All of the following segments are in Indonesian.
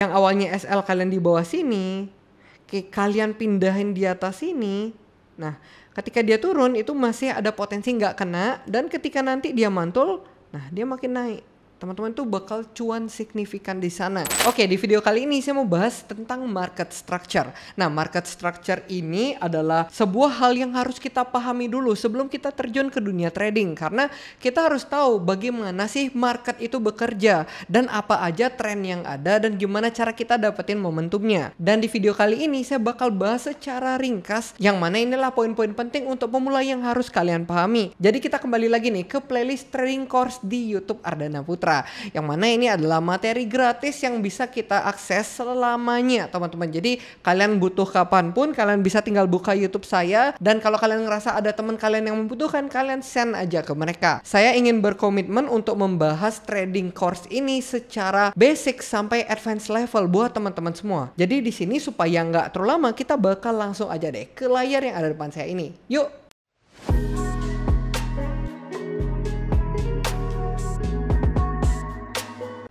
Yang awalnya SL kalian di bawah sini, kalian pindahin di atas sini. Nah, ketika dia turun itu masih ada potensi nggak kena, dan ketika nanti dia mantul, nah dia makin naik. Teman-teman tuh bakal cuan signifikan di sana. Oke, di video kali ini saya mau bahas tentang market structure. Nah, market structure ini adalah sebuah hal yang harus kita pahami dulu sebelum kita terjun ke dunia trading. Karena kita harus tahu bagaimana sih market itu bekerja dan apa aja tren yang ada dan gimana cara kita dapetin momentumnya. Dan di video kali ini saya bakal bahas secara ringkas yang mana inilah poin-poin penting untuk pemula yang harus kalian pahami. Jadi kita kembali lagi nih ke playlist trading course di YouTube Ardana Putra. Yang mana ini adalah materi gratis yang bisa kita akses selamanya teman-teman. Jadi kalian butuh kapanpun kalian bisa tinggal buka YouTube saya, dan kalau kalian ngerasa ada teman kalian yang membutuhkan, kalian send aja ke mereka. Saya ingin berkomitmen untuk membahas trading course ini secara basic sampai advance level buat teman-teman semua. Jadi di sini supaya nggak terlalu lama, kita bakal langsung aja deh ke layar yang ada depan saya ini. Yuk.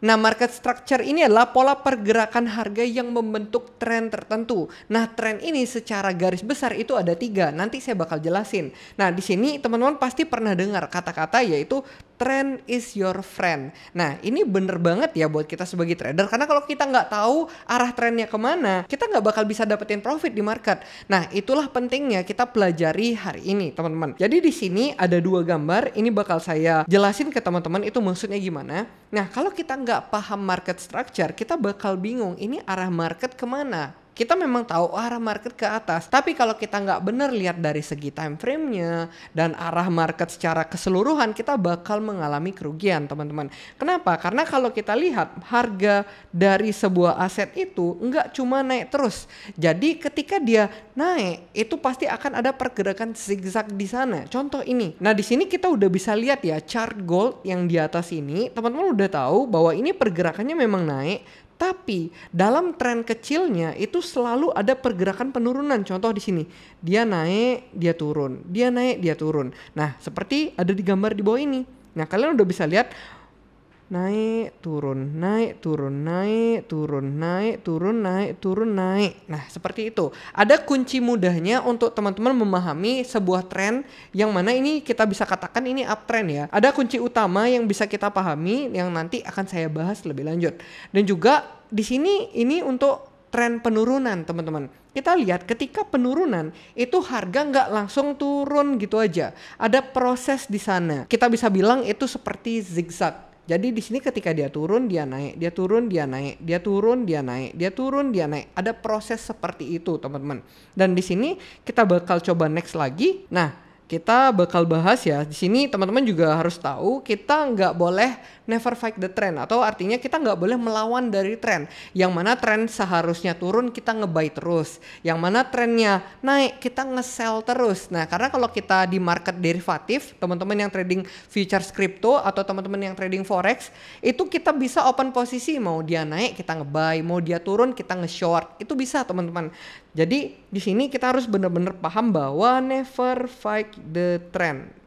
Nah, market structure ini adalah pola pergerakan harga yang membentuk tren tertentu. Nah, tren ini secara garis besar itu ada 3. Nanti saya bakal jelasin. Nah, di sini teman-teman pasti pernah dengar kata-kata yaitu trend is your friend. Nah, ini bener banget ya buat kita sebagai trader. Karena kalau kita nggak tahu arah trennya kemana, kita nggak bakal bisa dapetin profit di market. Nah, itulah pentingnya kita pelajari hari ini, teman-teman. Jadi di sini ada 2 gambar. Ini bakal saya jelasin ke teman-teman itu maksudnya gimana. Nah, kalau kita nggak paham market structure, kita bakal bingung ini arah market kemana. Kita memang tahu arah market ke atas, tapi kalau kita nggak benar lihat dari segi time frame-nya dan arah market secara keseluruhan, kita bakal mengalami kerugian, teman-teman. Kenapa? Karena kalau kita lihat harga dari sebuah aset itu nggak cuma naik terus. Jadi ketika dia naik, itu pasti akan ada pergerakan zigzag di sana. Contoh ini. Nah, di sini kita udah bisa lihat ya chart gold yang di atas ini, teman-teman udah tahu bahwa ini pergerakannya memang naik. Tapi dalam tren kecilnya itu selalu ada pergerakan penurunan. Contoh di sini, dia naik, dia turun, dia naik, dia turun. Nah, seperti ada di gambar di bawah ini. Nah, kalian udah bisa lihat naik, turun, naik, turun, naik, turun, naik, turun, naik, turun, naik. Nah, seperti itu. Ada kunci mudahnya untuk teman-teman memahami sebuah tren yang mana ini kita bisa katakan ini uptrend ya. Ada kunci utama yang bisa kita pahami yang nanti akan saya bahas lebih lanjut. Dan juga di sini ini untuk tren penurunan, teman-teman. Kita lihat ketika penurunan itu harga nggak langsung turun gitu aja. Ada proses di sana. Kita bisa bilang itu seperti zigzag. Jadi di sini ketika dia turun, dia naik, dia turun, dia naik, dia turun, dia naik, dia turun, dia naik. Ada proses seperti itu, teman-teman. Dan di sini kita bakal coba next lagi. Nah, kita bakal bahas ya. Di sini teman-teman juga harus tahu kita nggak boleh never fight the trend, atau artinya kita nggak boleh melawan dari tren. Yang mana tren seharusnya turun kita nge-buy terus, yang mana trennya naik kita nge-sell terus. Nah, karena kalau kita di market derivatif, teman-teman yang trading futures crypto atau teman-teman yang trading forex, itu kita bisa open posisi, mau dia naik kita nge-buy, mau dia turun kita nge-short, itu bisa teman-teman. Jadi di sini kita harus benar-benar paham bahwa never fight the trend.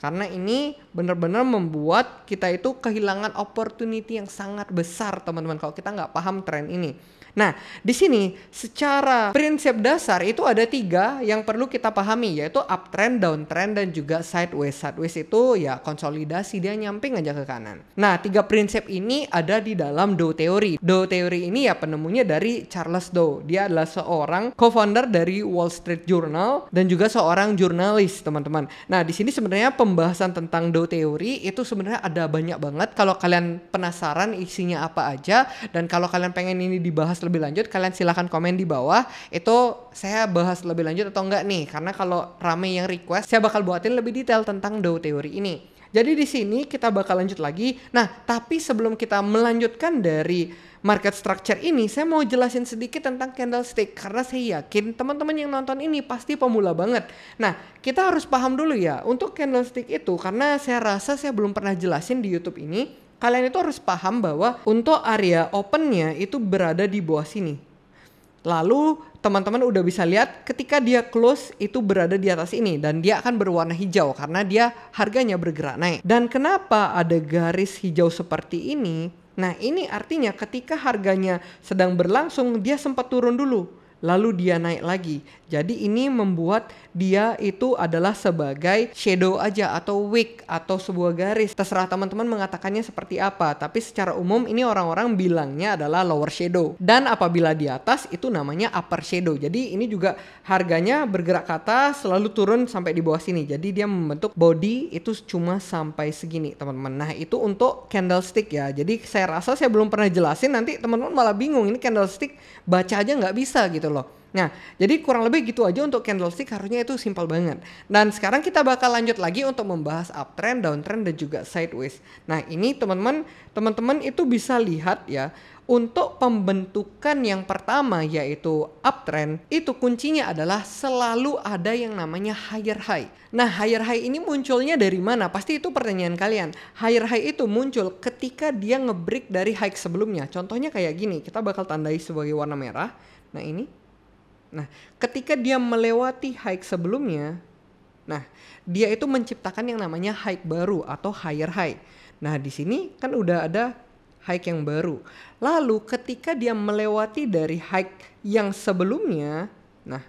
Karena ini benar-benar membuat kita itu kehilangan opportunity yang sangat besar, teman-teman, kalau kita nggak paham tren ini. Nah, di sini secara prinsip dasar itu ada 3 yang perlu kita pahami, yaitu uptrend, downtrend, dan juga sideways. Sideways itu ya konsolidasi, dia nyamping aja ke kanan. Nah, 3 prinsip ini ada di dalam Dow Theory. Dow Theory ini ya penemunya dari Charles Dow. Dia adalah seorang co-founder dari Wall Street Journal dan juga seorang jurnalis, teman-teman. Nah, di sini sebenarnya pembahasan tentang Dow Theory itu sebenarnya ada banyak banget. Kalau kalian penasaran isinya apa aja, dan kalau kalian pengen ini dibahas lebih lanjut, kalian silahkan komen di bawah. Itu saya bahas lebih lanjut atau enggak nih, karena kalau rame yang request, saya bakal buatin lebih detail tentang Dow Theory ini. Jadi di sini kita bakal lanjut lagi. Nah, tapi sebelum kita melanjutkan dari market structure ini, saya mau jelasin sedikit tentang candlestick, karena saya yakin teman-teman yang nonton ini pasti pemula banget. Nah, kita harus paham dulu ya untuk candlestick itu, karena saya rasa saya belum pernah jelasin di YouTube ini. Kalian itu harus paham bahwa untuk area opennya itu berada di bawah sini. Lalu teman-teman udah bisa lihat ketika dia close itu berada di atas ini, dan dia akan berwarna hijau karena dia harganya bergerak naik. Dan kenapa ada garis hijau seperti ini? Nah, ini artinya ketika harganya sedang berlangsung, dia sempat turun dulu, lalu dia naik lagi. Jadi ini membuat dia itu adalah sebagai shadow aja atau wick atau sebuah garis. Terserah teman-teman mengatakannya seperti apa, tapi secara umum ini orang-orang bilangnya adalah lower shadow. Dan apabila di atas itu namanya upper shadow. Jadi ini juga harganya bergerak ke atas lalu turun sampai di bawah sini. Jadi dia membentuk body itu cuma sampai segini, teman-teman. Nah, itu untuk candlestick ya. Jadi saya rasa saya belum pernah jelasin, nanti teman-teman malah bingung ini candlestick baca aja nggak bisa gitu loh. Nah, jadi kurang lebih gitu aja untuk candlestick, harusnya itu simpel banget. Dan sekarang kita bakal lanjut lagi untuk membahas uptrend, downtrend, dan juga sideways. Nah, ini teman-teman itu bisa lihat ya, untuk pembentukan yang pertama yaitu uptrend, itu kuncinya adalah selalu ada yang namanya higher high. Nah, higher high ini munculnya dari mana? Pasti itu pertanyaan kalian. Higher high itu muncul ketika dia nge-break dari high sebelumnya. Contohnya kayak gini, kita bakal tandai sebagai warna merah. Nah, ini. Nah, ketika dia melewati high sebelumnya, nah, dia itu menciptakan yang namanya high baru atau higher high. Nah, di sini kan udah ada high yang baru. Lalu ketika dia melewati dari high yang sebelumnya, nah,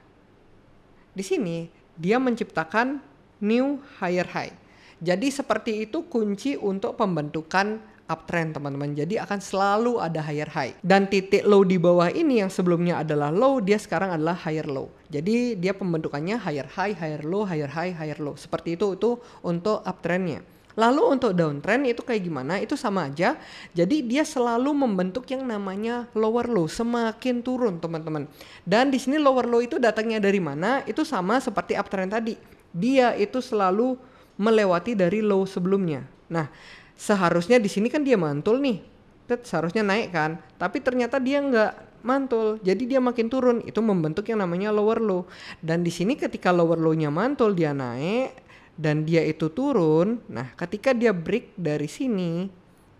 di sini dia menciptakan new higher high. Jadi seperti itu kunci untuk pembentukan uptrend, teman-teman. Jadi akan selalu ada higher high. Dan titik low di bawah ini yang sebelumnya adalah low, dia sekarang adalah higher low. Jadi dia pembentukannya higher high, higher low, higher high, higher low. Seperti itu untuk uptrendnya. Lalu untuk downtrend itu kayak gimana? Itu sama aja. Jadi dia selalu membentuk yang namanya lower low, semakin turun, teman-teman. Dan di sini lower low itu datangnya dari mana? Itu sama seperti uptrend tadi. Dia itu selalu melewati dari low sebelumnya. Nah, seharusnya di sini kan dia mantul nih, seharusnya naik kan, tapi ternyata dia nggak mantul, jadi dia makin turun, itu membentuk yang namanya lower low. Dan di sini ketika lower low-nya mantul, dia naik dan dia itu turun. Nah, ketika dia break dari sini,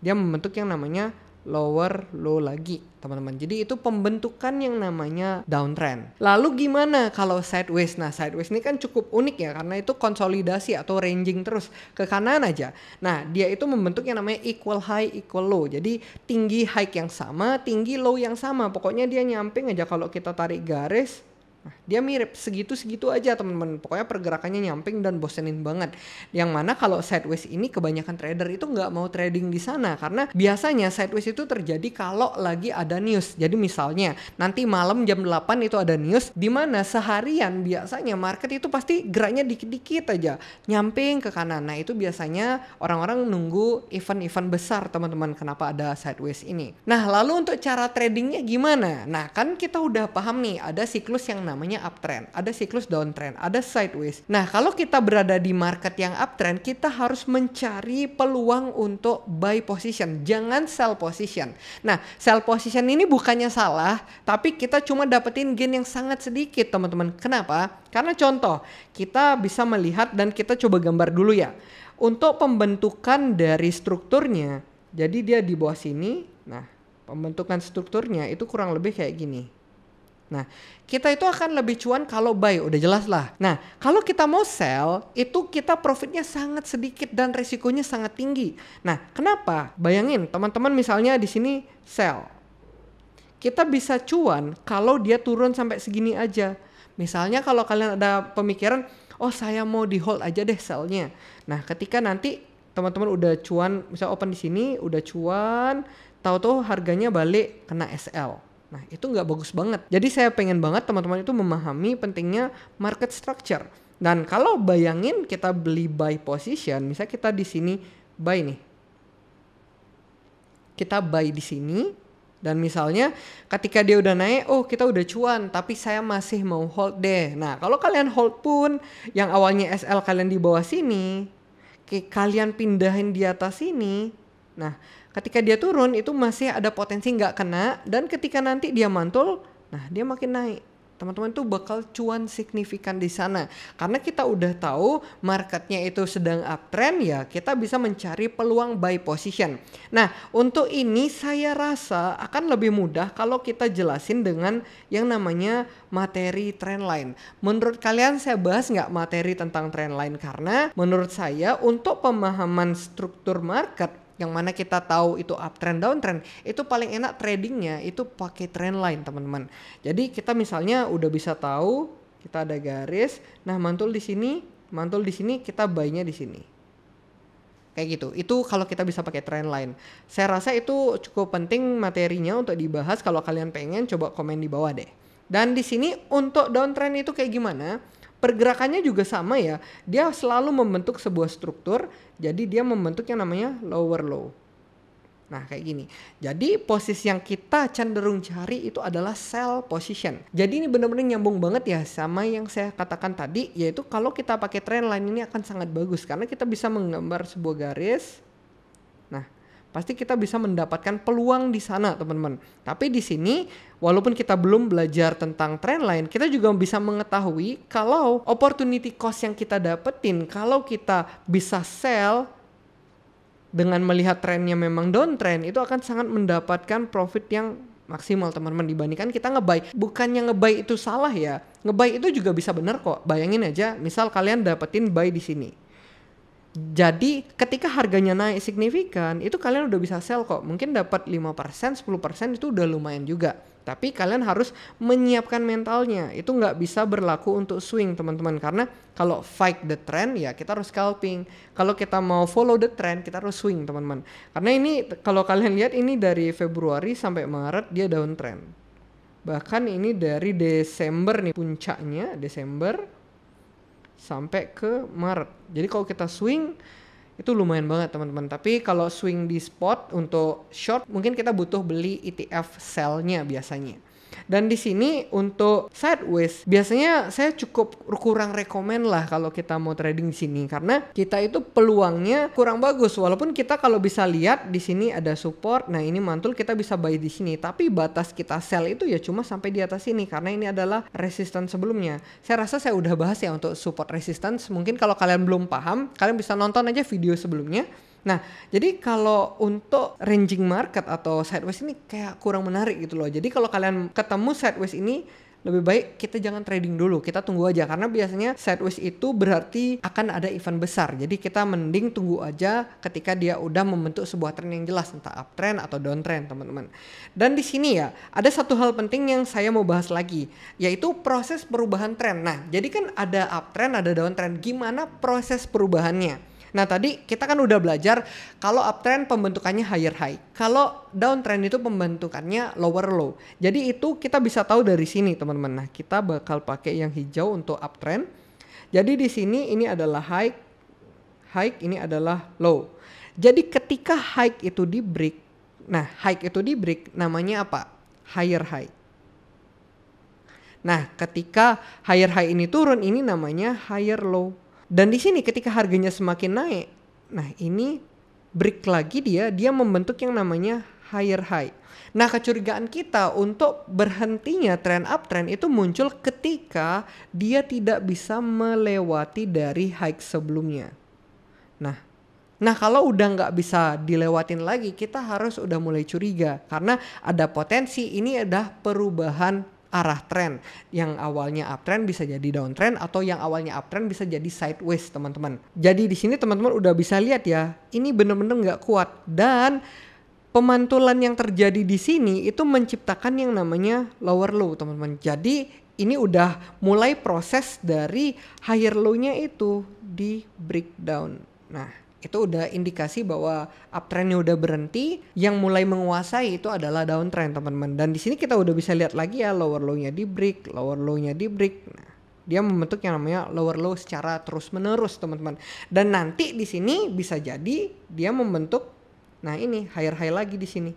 dia membentuk yang namanya lower low lagi, teman-teman. Jadi itu pembentukan yang namanya downtrend. Lalu gimana kalau sideways? Nah, sideways ini kan cukup unik ya, karena itu konsolidasi atau ranging terus ke kanan aja. Nah, dia itu membentuk yang namanya equal high, equal low. Jadi tinggi high yang sama, tinggi low yang sama. Pokoknya dia nyamping aja kalau kita tarik garis. Nah, dia mirip segitu-segitu aja, teman-teman. Pokoknya pergerakannya nyamping dan bosenin banget. Yang mana kalau sideways ini kebanyakan trader itu nggak mau trading di sana, karena biasanya sideways itu terjadi kalau lagi ada news. Jadi misalnya nanti malam jam 8 itu ada news, di mana seharian biasanya market itu pasti geraknya dikit-dikit aja, nyamping ke kanan. Nah, itu biasanya orang-orang nunggu event-event besar, teman-teman. Kenapa ada sideways ini? Nah, lalu untuk cara tradingnya gimana? Nah, kan kita udah paham nih, ada siklus yang namanya uptrend, ada siklus downtrend, ada sideways. Nah, kalau kita berada di market yang uptrend, kita harus mencari peluang untuk buy position, jangan sell position. Nah, sell position ini bukannya salah, tapi kita cuma dapetin gain yang sangat sedikit, teman-teman. Kenapa? Karena contoh, kita bisa melihat dan kita coba gambar dulu ya. Untuk pembentukan dari strukturnya, jadi dia di bawah sini. Nah, pembentukan strukturnya itu kurang lebih kayak gini. Nah, kita itu akan lebih cuan kalau buy, udah jelas lah. Nah, kalau kita mau sell, itu kita profitnya sangat sedikit dan resikonya sangat tinggi. Nah, kenapa? Bayangin, teman-teman misalnya di sini sell. Kita bisa cuan kalau dia turun sampai segini aja. Misalnya kalau kalian ada pemikiran, oh saya mau di hold aja deh sellnya. Nah, ketika nanti teman-teman udah cuan, misal open di sini, udah cuan, tahu-tahu harganya balik kena SL. Nah, itu nggak bagus banget. Jadi saya pengen banget teman-teman itu memahami pentingnya market structure. Dan kalau bayangin kita beli buy position, misalnya kita di sini buy nih. Kita buy di sini dan misalnya ketika dia udah naik, oh kita udah cuan, tapi saya masih mau hold deh. Nah, kalau kalian hold pun yang awalnya SL kalian di bawah sini, kalian pindahin di atas sini. Nah, ketika dia turun itu masih ada potensi nggak kena, dan ketika nanti dia mantul, nah dia makin naik. Teman-teman tuh bakal cuan signifikan di sana. Karena kita udah tahu marketnya itu sedang uptrend, ya kita bisa mencari peluang buy position. Nah, untuk ini saya rasa akan lebih mudah kalau kita jelasin dengan yang namanya materi trendline. Menurut kalian saya bahas nggak materi tentang trendline? Karena menurut saya untuk pemahaman struktur market yang mana kita tahu itu uptrend downtrend, itu paling enak tradingnya itu pakai trend line teman-teman. Jadi kita misalnya udah bisa tahu kita ada garis, nah mantul di sini kita buy-nya di sini. Kayak gitu. Itu kalau kita bisa pakai trend line. Saya rasa itu cukup penting materinya untuk dibahas. Kalau kalian pengen coba komen di bawah deh. Dan di sini untuk downtrend itu kayak gimana? Pergerakannya juga sama ya, dia selalu membentuk sebuah struktur, jadi dia membentuk yang namanya lower low. Nah kayak gini, jadi posisi yang kita cenderung cari itu adalah sell position. Jadi ini benar-benar nyambung banget ya sama yang saya katakan tadi, yaitu kalau kita pakai trend line ini akan sangat bagus, karena kita bisa menggambar sebuah garis. Nah pasti kita bisa mendapatkan peluang di sana teman-teman. Tapi di sini walaupun kita belum belajar tentang trend line, kita juga bisa mengetahui kalau opportunity cost yang kita dapetin kalau kita bisa sell dengan melihat trennya memang downtrend, itu akan sangat mendapatkan profit yang maksimal teman-teman dibandingkan kita ngebuy. Bukannya ngebuy itu salah ya, ngebuy itu juga bisa benar kok. Bayangin aja misal kalian dapetin buy di sini. Jadi ketika harganya naik signifikan, itu kalian udah bisa sell kok. Mungkin dapat 5%, 10% itu udah lumayan juga. Tapi kalian harus menyiapkan mentalnya. Itu nggak bisa berlaku untuk swing teman-teman. Karena kalau fight the trend ya kita harus scalping. Kalau kita mau follow the trend kita harus swing teman-teman. Karena ini kalau kalian lihat ini dari Februari sampai Maret dia downtrend. Bahkan ini dari Desember nih puncaknya, Desember sampai ke Maret. Jadi kalau kita swing itu lumayan banget teman-teman. Tapi kalau swing di spot untuk short mungkin kita butuh beli ETF sell-nya biasanya. Dan di sini untuk sideways biasanya saya cukup kurang rekomen lah kalau kita mau trading di sini karena kita itu peluangnya kurang bagus. Walaupun kita kalau bisa lihat di sini ada support, nah ini mantul kita bisa buy di sini. Tapi batas kita sell itu ya cuma sampai di atas sini karena ini adalah resistance sebelumnya. Saya rasa saya udah bahas ya untuk support resistance. Mungkin kalau kalian belum paham, kalian bisa nonton aja video sebelumnya. Nah, jadi kalau untuk ranging market atau sideways ini kayak kurang menarik gitu loh. Jadi kalau kalian ketemu sideways ini, lebih baik kita jangan trading dulu, kita tunggu aja. Karena biasanya sideways itu berarti akan ada event besar. Jadi kita mending tunggu aja ketika dia udah membentuk sebuah trend yang jelas, entah uptrend atau downtrend teman-teman. Dan di sini ya, ada satu hal penting yang saya mau bahas lagi, yaitu proses perubahan trend. Nah, jadi kan ada uptrend, ada downtrend. Gimana proses perubahannya? Nah tadi kita kan udah belajar kalau uptrend pembentukannya higher high, kalau downtrend itu pembentukannya lower low. Jadi itu kita bisa tahu dari sini teman-teman. Nah kita bakal pakai yang hijau untuk uptrend. Jadi di sini ini adalah high ini adalah low. Jadi ketika high itu di break, nah high itu di break namanya apa? Higher high. Nah ketika higher high ini turun ini namanya higher low. Dan di sini ketika harganya semakin naik, nah ini break lagi dia membentuk yang namanya higher high. Nah kecurigaan kita untuk berhentinya trend uptrend itu muncul ketika dia tidak bisa melewati dari high sebelumnya. Nah kalau udah nggak bisa dilewatin lagi, kita harus udah mulai curiga karena ada potensi ini adalah perubahan arah trend. Yang awalnya uptrend bisa jadi downtrend atau yang awalnya uptrend bisa jadi sideways teman-teman. Jadi di sini teman-teman udah bisa lihat ya, ini bener-bener nggak kuat dan pemantulan yang terjadi di sini itu menciptakan yang namanya lower low teman-teman. Jadi ini udah mulai proses dari higher low-nya itu di breakdown. Nah itu udah indikasi bahwa uptrendnya udah berhenti, yang mulai menguasai itu adalah downtrend teman-teman. Dan di sini kita udah bisa lihat lagi ya lower low-nya di break, lower low-nya di break. Nah, dia membentuk yang namanya lower low secara terus-menerus teman-teman. Dan nanti di sini bisa jadi dia membentuk, nah ini higher high lagi di sini.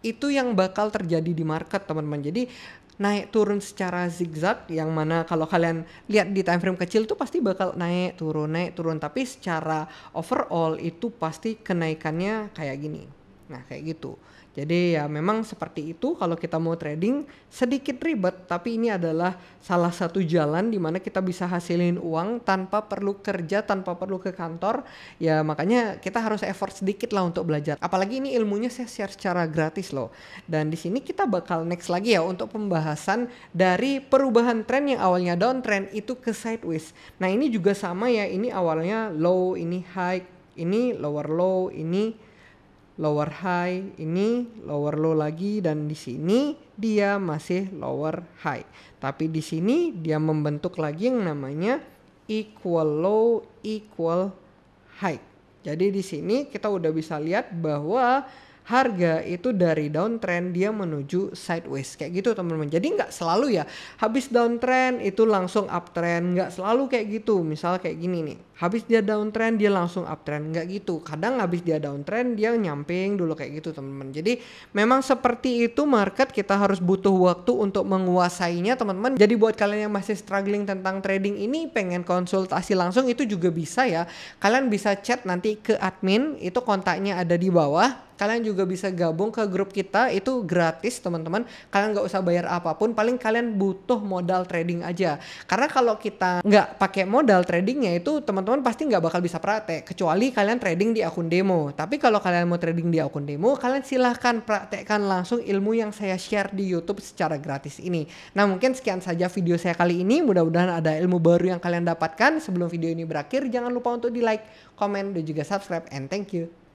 Itu yang bakal terjadi di market teman-teman. Jadi naik turun secara zigzag yang mana kalau kalian lihat di time frame kecil itu pasti bakal naik turun tapi secara overall itu pasti kenaikannya kayak gini. Nah kayak gitu. Jadi ya memang seperti itu kalau kita mau trading sedikit ribet, tapi ini adalah salah satu jalan di mana kita bisa hasilin uang tanpa perlu kerja, tanpa perlu ke kantor. Ya makanya kita harus effort sedikit lah untuk belajar. Apalagi ini ilmunya saya share secara gratis loh. Dan di sini kita bakal next lagi ya untuk pembahasan dari perubahan tren yang awalnya downtrend itu ke sideways. Nah ini juga sama ya, ini awalnya low, ini high, ini lower low, ini lower high, ini lower low lagi, dan di sini dia masih lower high. Tapi di sini dia membentuk lagi yang namanya equal low, equal high. Jadi di sini kita udah bisa lihat bahwa harga itu dari downtrend dia menuju sideways kayak gitu teman-teman. Jadi nggak selalu ya habis downtrend itu langsung uptrend, nggak selalu kayak gitu. Misal kayak gini nih, habis dia downtrend dia langsung uptrend, nggak gitu. Kadang habis dia downtrend dia nyamping dulu kayak gitu teman-teman. Jadi memang seperti itu market, kita harus butuh waktu untuk menguasainya teman-teman. Jadi buat kalian yang masih struggling tentang trading ini, pengen konsultasi langsung itu juga bisa ya. Kalian bisa chat nanti ke admin, itu kontaknya ada di bawah. Kalian juga bisa gabung ke grup kita, itu gratis teman-teman. Kalian nggak usah bayar apapun, paling kalian butuh modal trading aja. Karena kalau kita nggak pakai modal tradingnya itu teman-teman pasti nggak bakal bisa praktek, kecuali kalian trading di akun demo. Tapi kalau kalian mau trading di akun demo, kalian silahkan praktekkan langsung ilmu yang saya share di YouTube secara gratis ini. Nah mungkin sekian saja video saya kali ini, mudah-mudahan ada ilmu baru yang kalian dapatkan. Sebelum video ini berakhir, jangan lupa untuk di like, komen, dan juga subscribe, and thank you.